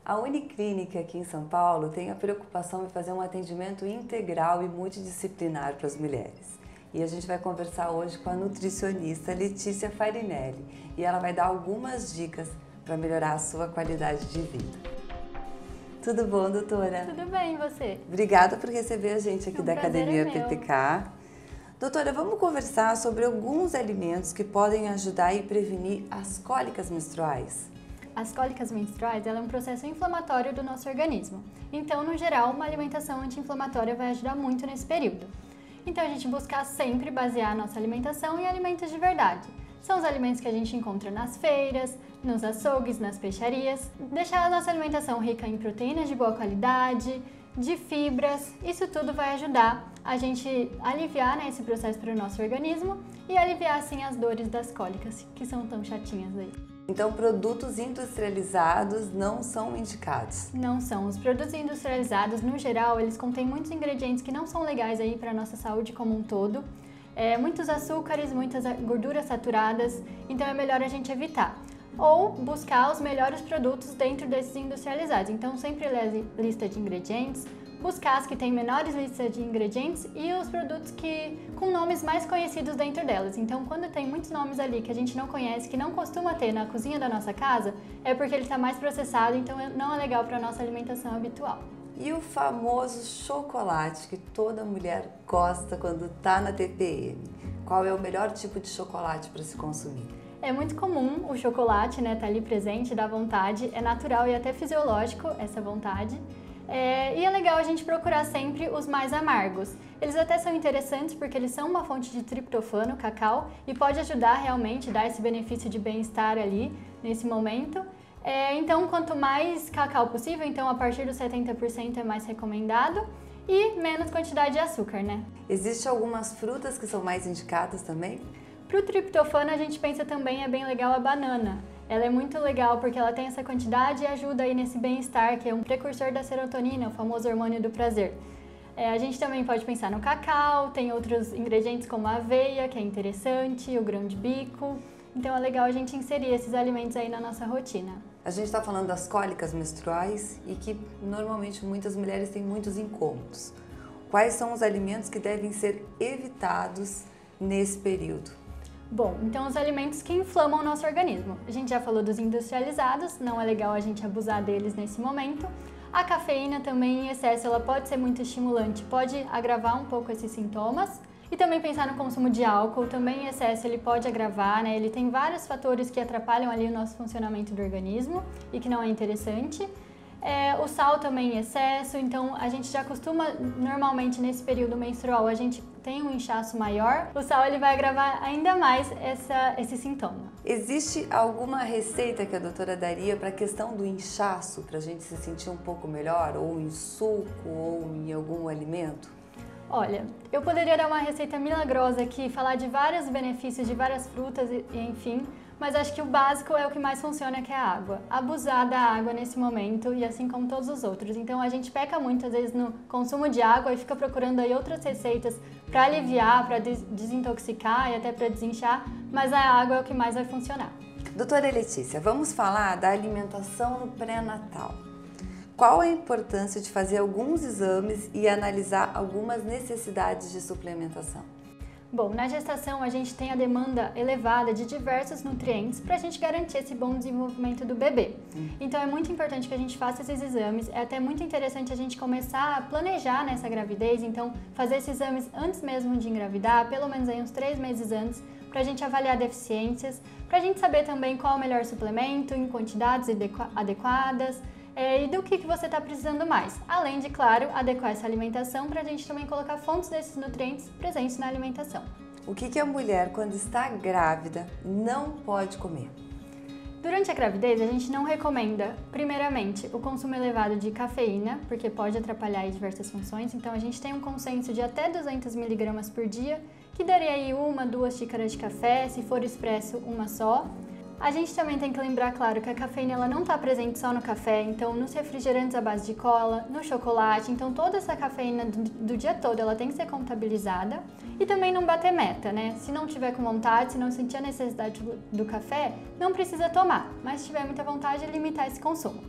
A Uniclínica aqui em São Paulo tem a preocupação em fazer um atendimento integral e multidisciplinar para as mulheres. E a gente vai conversar hoje com a nutricionista Letícia Farinelli e ela vai dar algumas dicas para melhorar a sua qualidade de vida. Tudo bom, doutora? Tudo bem, e você? Obrigada por receber a gente aqui da Academia PPK. Doutora, vamos conversar sobre alguns alimentos que podem ajudar e prevenir as cólicas menstruais. As cólicas menstruais é um processo inflamatório do nosso organismo. Então, no geral, uma alimentação anti-inflamatória vai ajudar muito nesse período. Então, a gente buscar sempre basear a nossa alimentação em alimentos de verdade. São os alimentos que a gente encontra nas feiras, nos açougues, nas peixarias. Deixar a nossa alimentação rica em proteínas de boa qualidade, de fibras, isso tudo vai ajudar a gente aliviar esse processo para o nosso organismo e aliviar assim as dores das cólicas, que são tão chatinhas aí. Então, produtos industrializados não são indicados? Não são. Os produtos industrializados, no geral, eles contêm muitos ingredientes que não são legais aí para a nossa saúde como um todo. Muitos açúcares, muitas gorduras saturadas, então é melhor a gente evitar. Ou buscar os melhores produtos dentro desses industrializados. Então, sempre ler a lista de ingredientes, buscar as que têm menores listas de ingredientes e os produtos com nomes mais conhecidos dentro delas. Então, quando tem muitos nomes ali que a gente não conhece, que não costuma ter na cozinha da nossa casa, é porque ele está mais processado, então não é legal para a nossa alimentação habitual. E o famoso chocolate que toda mulher gosta quando está na TPM? Qual é o melhor tipo de chocolate para se consumir? É muito comum o chocolate, tá ali presente, dá vontade, é natural e até fisiológico essa vontade. E é legal a gente procurar sempre os mais amargos. Eles até são interessantes porque eles são uma fonte de triptofano, cacau, e pode ajudar realmente, dar esse benefício de bem-estar ali nesse momento. Então, quanto mais cacau possível, então a partir dos 70% é mais recomendado e menos quantidade de açúcar, Existem algumas frutas que são mais indicadas também? Para o triptofano, a gente pensa também, é bem legal a banana. Ela é muito legal porque ela tem essa quantidade e ajuda aí nesse bem-estar, que é um precursor da serotonina, o famoso hormônio do prazer. A gente também pode pensar no cacau, tem outros ingredientes como a aveia, que é interessante, o grão de bico. Então é legal a gente inserir esses alimentos aí na nossa rotina. A gente está falando das cólicas menstruais e que normalmente muitas mulheres têm muitos incômodos. Quais são os alimentos que devem ser evitados nesse período? Bom, então os alimentos que inflamam o nosso organismo. A gente já falou dos industrializados, não é legal a gente abusar deles nesse momento. A cafeína também em excesso, ela pode ser muito estimulante, pode agravar um pouco esses sintomas. E também pensar no consumo de álcool, também em excesso ele pode agravar, Ele tem vários fatores que atrapalham ali o nosso funcionamento do organismo e que não é interessante. O sal também em excesso, então a gente já costuma, normalmente nesse período menstrual, a gente tem um inchaço maior, o sal ele vai agravar ainda mais esse sintoma. Existe alguma receita que a doutora daria para a questão do inchaço, para a gente se sentir um pouco melhor, ou em suco, ou em algum alimento? Olha, eu poderia dar uma receita milagrosa aqui, falar de vários benefícios de várias frutas, enfim, mas acho que o básico é o que mais funciona, que é a água. Abusar da água nesse momento e assim como todos os outros. Então a gente peca muito às vezes no consumo de água e fica procurando aí outras receitas para aliviar, para desintoxicar e até para desinchar, mas a água é o que mais vai funcionar. Doutora Letícia, vamos falar da alimentação no pré-natal. Qual a importância de fazer alguns exames e analisar algumas necessidades de suplementação? Bom, na gestação a gente tem a demanda elevada de diversos nutrientes para a gente garantir esse bom desenvolvimento do bebê. Então é muito importante que a gente faça esses exames, é até muito interessante a gente começar a planejar nessa gravidez, então fazer esses exames antes mesmo de engravidar, pelo menos aí uns 3 meses antes, para a gente avaliar deficiências, para a gente saber também qual é o melhor suplemento, em quantidades adequadas, e do que você está precisando mais. Além de, claro, adequar essa alimentação para a gente também colocar fontes desses nutrientes presentes na alimentação. O que a mulher, quando está grávida, não pode comer? Durante a gravidez, a gente não recomenda, primeiramente, o consumo elevado de cafeína, porque pode atrapalhar aí diversas funções. Então, a gente tem um consenso de até 200 mg por dia, que daria aí 1, 2 xícaras de café, se for expresso, uma só. A gente também tem que lembrar, claro, que a cafeína ela não está presente só no café, então nos refrigerantes à base de cola, no chocolate, então toda essa cafeína do dia todo ela tem que ser contabilizada e também não bater meta, Se não tiver com vontade, se não sentir a necessidade do café, não precisa tomar, mas se tiver muita vontade, limitar esse consumo.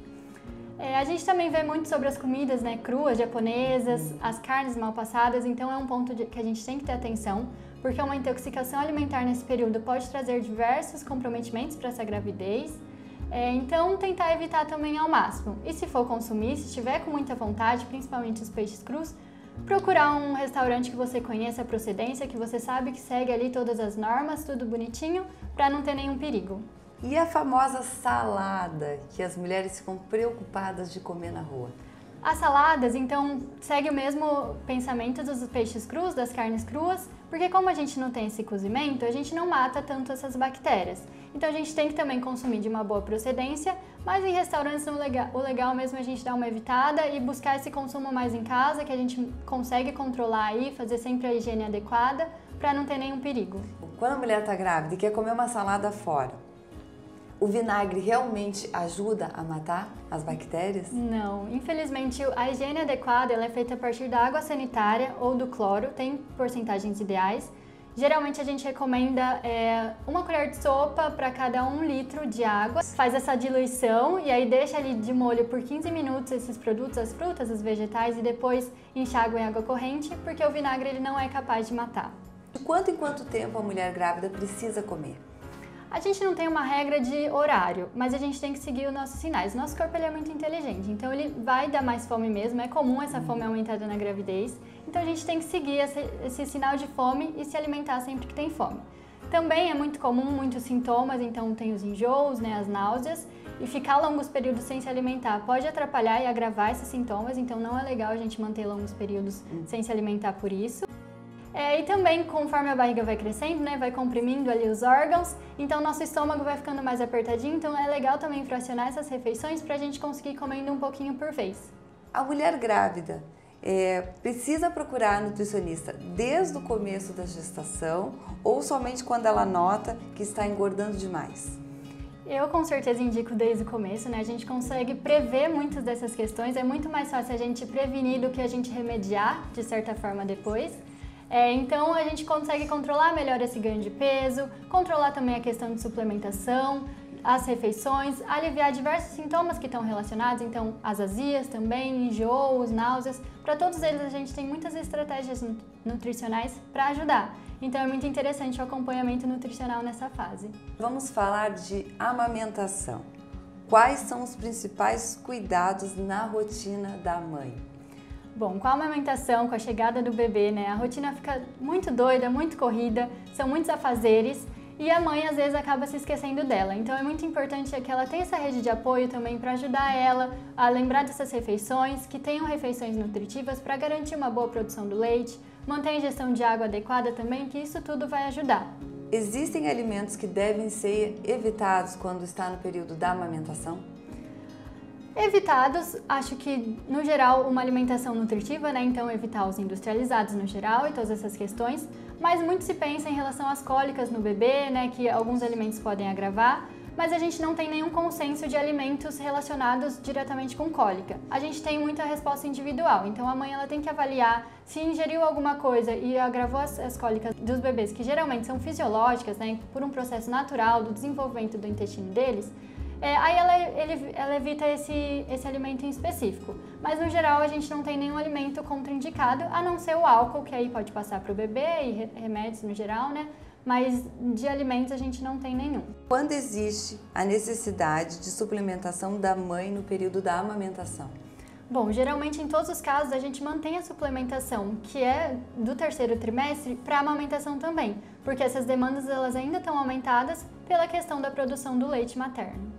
A gente também vê muito sobre as comidas, né, cruas, japonesas, as carnes mal passadas, então é um ponto que a gente tem que ter atenção, porque uma intoxicação alimentar nesse período pode trazer diversos comprometimentos para essa gravidez. Então, tentar evitar também ao máximo. E se for consumir, se estiver com muita vontade, principalmente os peixes crus, procurar um restaurante que você conheça a procedência, que você sabe que segue ali todas as normas, tudo bonitinho, para não ter nenhum perigo. E a famosa salada, que as mulheres ficam preocupadas de comer na rua? As saladas, então, segue o mesmo pensamento dos peixes crus, das carnes cruas, porque como a gente não tem esse cozimento, a gente não mata tanto essas bactérias. Então a gente tem que também consumir de uma boa procedência, mas em restaurantes o legal mesmo é a gente dar uma evitada e buscar esse consumo mais em casa, que a gente consegue controlar aí, fazer sempre a higiene adequada, para não ter nenhum perigo. Quando a mulher está grávida e quer comer uma salada fora, o vinagre realmente ajuda a matar as bactérias? Não, infelizmente a higiene adequada ela é feita a partir da água sanitária ou do cloro, tem porcentagens ideais. Geralmente a gente recomenda 1 colher de sopa para cada 1 litro de água. Faz essa diluição e aí deixa ali de molho por 15 minutos esses produtos, as frutas, os vegetais e depois enxágua em água corrente, porque o vinagre ele não é capaz de matar. De quanto em quanto tempo a mulher grávida precisa comer? A gente não tem uma regra de horário, mas a gente tem que seguir os nossos sinais. Nosso corpo ele é muito inteligente, então ele vai dar mais fome mesmo, é comum essa fome aumentada na gravidez. Então a gente tem que seguir esse sinal de fome e se alimentar sempre que tem fome. Também é muito comum, muitos sintomas, então tem os enjoos, né, as náuseas, e ficar longos períodos sem se alimentar pode atrapalhar e agravar esses sintomas, então não é legal a gente manter longos períodos sem se alimentar por isso. E também, conforme a barriga vai crescendo, né, vai comprimindo ali os órgãos, então nosso estômago vai ficando mais apertadinho, então é legal também fracionar essas refeições para a gente conseguir comendo um pouquinho por vez. A mulher grávida precisa procurar nutricionista desde o começo da gestação ou somente quando ela nota que está engordando demais? Eu com certeza indico desde o começo, né? A gente consegue prever muitas dessas questões, é muito mais fácil a gente prevenir do que a gente remediar, de certa forma, depois. Então a gente consegue controlar melhor esse ganho de peso, controlar também a questão de suplementação, as refeições, aliviar diversos sintomas que estão relacionados, então as azias também, enjoos, náuseas, para todos eles a gente tem muitas estratégias nutricionais para ajudar. Então é muito interessante o acompanhamento nutricional nessa fase. Vamos falar de amamentação. Quais são os principais cuidados na rotina da mãe? Bom, com a amamentação, com a chegada do bebê, né, a rotina fica muito doida, muito corrida, são muitos afazeres e a mãe às vezes acaba se esquecendo dela. Então é muito importante que ela tenha essa rede de apoio também para ajudar ela a lembrar dessas refeições, que tenham refeições nutritivas para garantir uma boa produção do leite, manter a ingestão de água adequada também, que isso tudo vai ajudar. Existem alimentos que devem ser evitados quando está no período da amamentação? Evitados, acho que no geral uma alimentação nutritiva, né? Então evitar os industrializados no geral e todas essas questões, mas muito se pensa em relação às cólicas no bebê, né? Que alguns alimentos podem agravar, mas a gente não tem nenhum consenso de alimentos relacionados diretamente com cólica. A gente tem muita resposta individual, então a mãe ela tem que avaliar se ingeriu alguma coisa e agravou as cólicas dos bebês, que geralmente são fisiológicas, né? Por um processo natural do desenvolvimento do intestino deles. Aí ela evita esse alimento em específico. Mas no geral a gente não tem nenhum alimento contraindicado, a não ser o álcool, que aí pode passar para o bebê e remédios no geral, né? Mas de alimentos a gente não tem nenhum. Quando existe a necessidade de suplementação da mãe no período da amamentação? Bom, geralmente em todos os casos a gente mantém a suplementação, que é do 3º trimestre, para a amamentação também, porque essas demandas elas ainda estão aumentadas pela questão da produção do leite materno.